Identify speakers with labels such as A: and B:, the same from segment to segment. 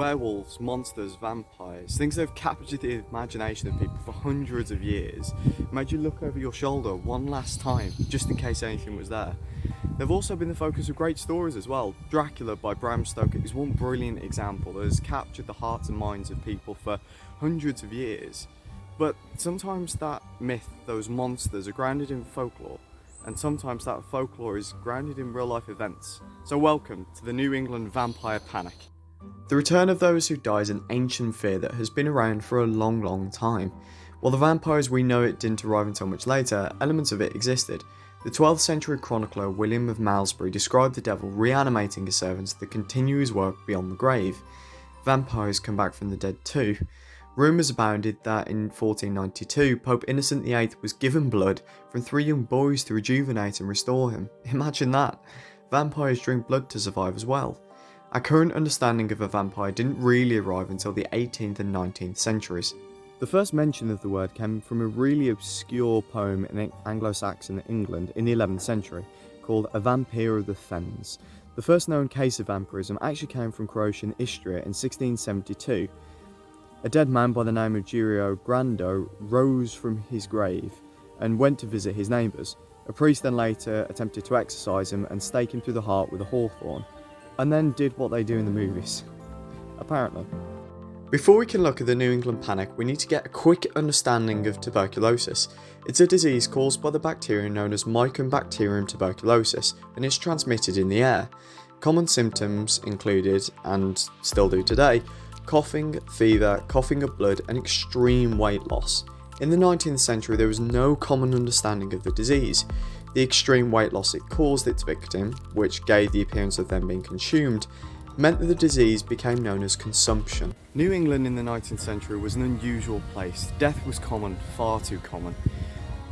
A: werewolves, monsters, vampires, things that have captured the imagination of people for hundreds of years, made you look over your shoulder one last time, just in case anything was there. They've also been the focus of great stories as well. Dracula by Bram Stoker is one brilliant example that has captured the hearts and minds of people for hundreds of years. But sometimes that myth, those monsters, are grounded in folklore, and sometimes that folklore is grounded in real life events. So welcome to the New England vampire panic. The return of those who die is an ancient fear that has been around for a long time. While the vampires we know it didn't arrive until much later, elements of it existed. The 12th century chronicler William of Malmesbury described the devil reanimating his servants that continue his work beyond the grave. Vampires come back from the dead too. Rumours abounded that in 1492 Pope Innocent VIII was given blood from 3 young boys to rejuvenate and restore him. Imagine that! Vampires drink blood to survive as well. Our current understanding of a vampire didn't really arrive until the 18th and 19th centuries. The first mention of the word came from a really obscure poem in Anglo-Saxon England in the 11th century, called A Vampire of the Fens. The first known case of vampirism actually came from Croatian Istria in 1672. A dead man by the name of Girio Grando rose from his grave and went to visit his neighbours. A priest then later attempted to exorcise him and stake him through the heart with a hawthorn, and then did what they do in the movies. Apparently. Before we can look at the New England panic, we need to get a quick understanding of tuberculosis. It's a disease caused by the bacteria known as Mycobacterium tuberculosis, and is transmitted in the air. Common symptoms included, and still do today, coughing, fever, coughing up blood, and extreme weight loss. In the 19th century, there was no common understanding of the disease. The extreme weight loss it caused its victim, which gave the appearance of them being consumed, meant that the disease became known as consumption. New England in the 19th century was an unusual place. Death was common, far too common.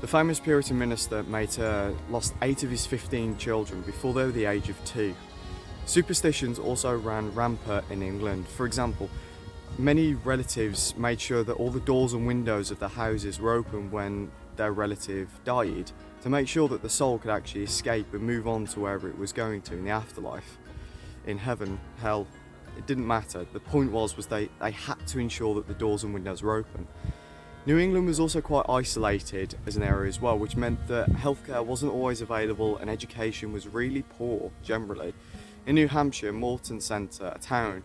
A: The famous Puritan minister Mater lost 8 of his 15 children before they were the age of 2. Superstitions also ran rampant in England. For example, many relatives made sure that all the doors and windows of their houses were open when their relative died, to make sure that the soul could actually escape and move on to wherever it was going to in the afterlife. In heaven, hell, it didn't matter. The point was they had to ensure that the doors and windows were open. New England was also quite isolated as an area as well, which meant that healthcare wasn't always available and education was really poor generally. In New Hampshire, Morton Centre, a town,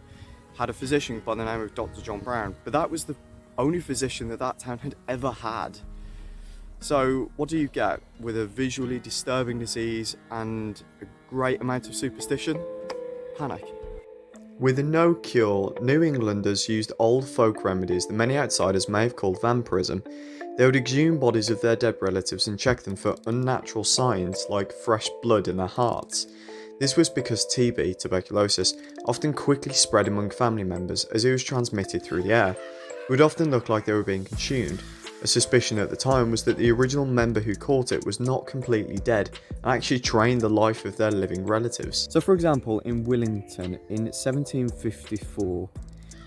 A: had a physician by the name of Dr. John Brown, but that was the only physician that town had ever had. So what do you get with a visually disturbing disease and a great amount of superstition? Panic. With no cure, New Englanders used old folk remedies that many outsiders may have called vampirism. They would exhume bodies of their dead relatives and check them for unnatural signs like fresh blood in their hearts. This was because TB, tuberculosis, often quickly spread among family members as it was transmitted through the air. It would often look like they were being consumed. A suspicion at the time was that the original member who caught it was not completely dead and actually drained the life of their living relatives. So for example, in Willington in 1754,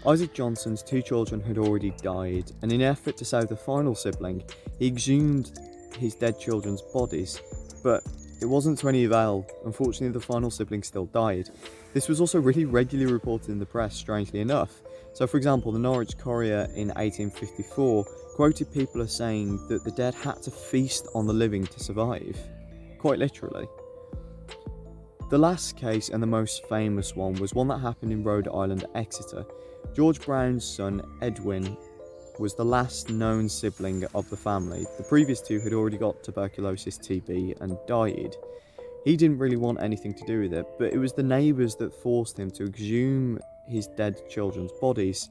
A: Isaac Johnson's 2 children had already died, and in an effort to save the final sibling, he exhumed his dead children's bodies, but it wasn't to any avail. Unfortunately, the final sibling still died. This was also really regularly reported in the press, strangely enough. So for example, the Norwich Courier in 1854 quoted people as saying that the dead had to feast on the living to survive. Quite literally. The last case, and the most famous one, was one that happened in Rhode Island, Exeter. George Brown's son, Edwin, was the last known sibling of the family. The previous 2 had already got tuberculosis, TB, and died. He didn't really want anything to do with it, but it was the neighbours that forced him to exhume his dead children's bodies,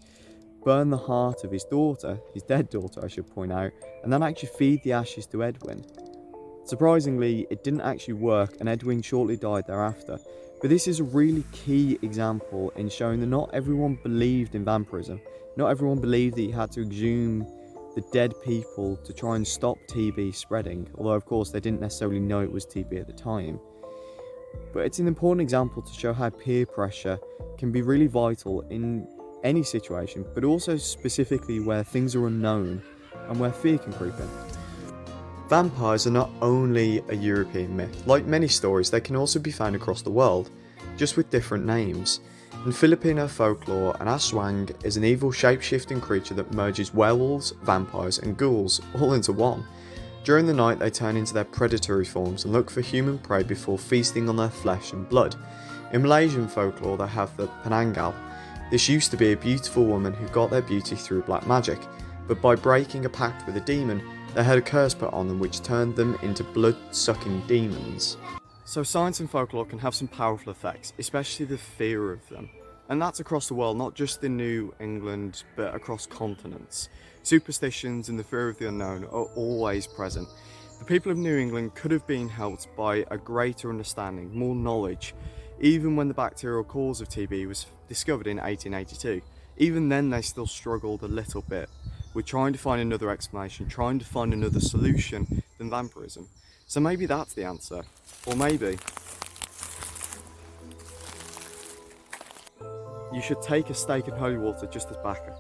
A: burn the heart of his daughter, his dead daughter I should point out, and then actually feed the ashes to Edwin. Surprisingly, it didn't actually work, and Edwin shortly died thereafter. But this is a really key example in showing that not everyone believed in vampirism. Not everyone believed that you had to exhume the dead people to try and stop TB spreading, although of course they didn't necessarily know it was TB at the time. But it's an important example to show how peer pressure can be really vital in any situation, but also specifically where things are unknown and where fear can creep in. Vampires are not only a European myth. Like many stories, they can also be found across the world, just with different names. In Filipino folklore, an aswang is an evil shape-shifting creature that merges werewolves, vampires and ghouls all into one. During the night they turn into their predatory forms and look for human prey before feasting on their flesh and blood. In Malaysian folklore they have the penanggal. This used to be a beautiful woman who got their beauty through black magic, but by breaking a pact with a demon, they had a curse put on them which turned them into blood-sucking demons. So science and folklore can have some powerful effects, especially the fear of them. And that's across the world, not just in New England, but across continents. Superstitions and the fear of the unknown are always present. The people of New England could have been helped by a greater understanding, more knowledge, even when the bacterial cause of TB was discovered in 1882. Even then they still struggled a little bit with trying to find another explanation, trying to find another solution than vampirism. So maybe that's the answer. Or maybe you should take a stake in holy water just as backup.